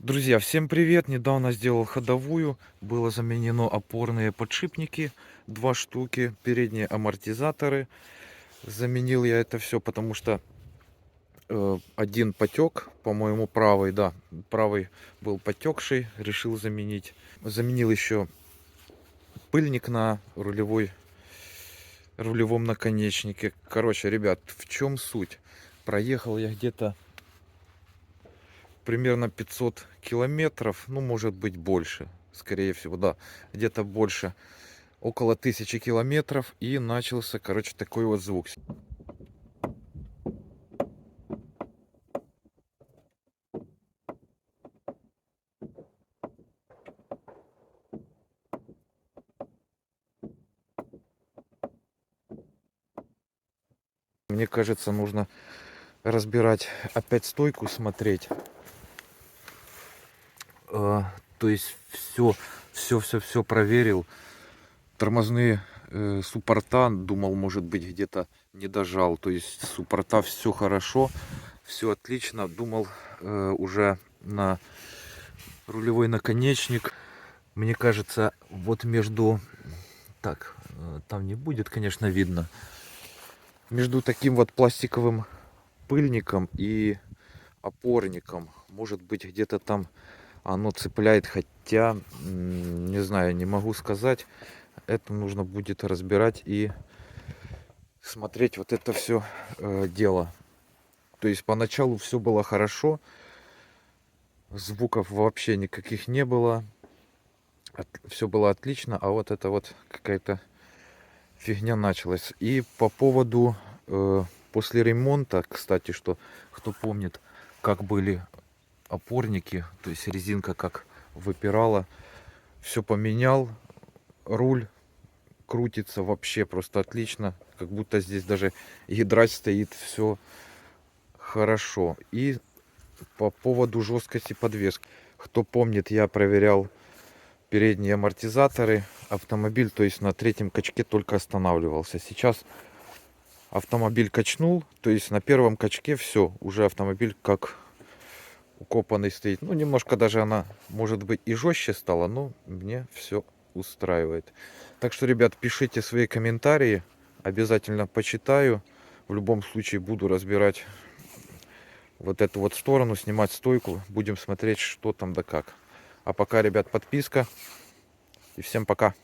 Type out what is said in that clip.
Друзья, всем привет! Недавно сделал ходовую. Было заменено опорные подшипники, 2 штуки, передние амортизаторы. Заменил я это все, потому что один потек, по-моему, правый, да, правый был потекший, решил заменить. Заменил еще пыльник на рулевом наконечнике. Короче, ребят, в чем суть? Проехал я где-то примерно 500 километров, ну, может быть, больше, скорее всего, да, где-то больше, около 1000 километров, и начался, короче, такой вот звук. Мне кажется, нужно разбирать опять стойку, смотреть. То есть все проверил. Тормозные суппорта, думал, может быть, где-то не дожал. То есть суппорта все хорошо, все отлично. Думал уже на рулевой наконечник. Мне кажется, вот между... Так, там не будет, конечно, видно. Между таким вот пластиковым пыльником и опорником. Может быть, где-то там оно цепляет, хотя, не знаю, не могу сказать. Это нужно будет разбирать и смотреть вот это все дело. То есть поначалу все было хорошо. Звуков вообще никаких не было. Все было отлично, а вот это вот какая-то фигня началась. И по поводу после ремонта, кстати, что кто помнит, как были опорники, то есть резинка как выпирала, все поменял, руль крутится вообще просто отлично, как будто здесь даже гидрач стоит, все хорошо. И по поводу жесткости подвески, кто помнит, я проверял передние амортизаторы, автомобиль, то есть на третьем качке только останавливался. Сейчас автомобиль качнул, то есть на первом качке все, уже автомобиль как укопанный стоит. Ну, немножко даже она, может быть, и жестче стала, но мне все устраивает. Так что, ребят, пишите свои комментарии, обязательно почитаю. В любом случае буду разбирать вот эту вот сторону, снимать стойку. Будем смотреть, что там да как. А пока, ребят, подписка. И всем пока.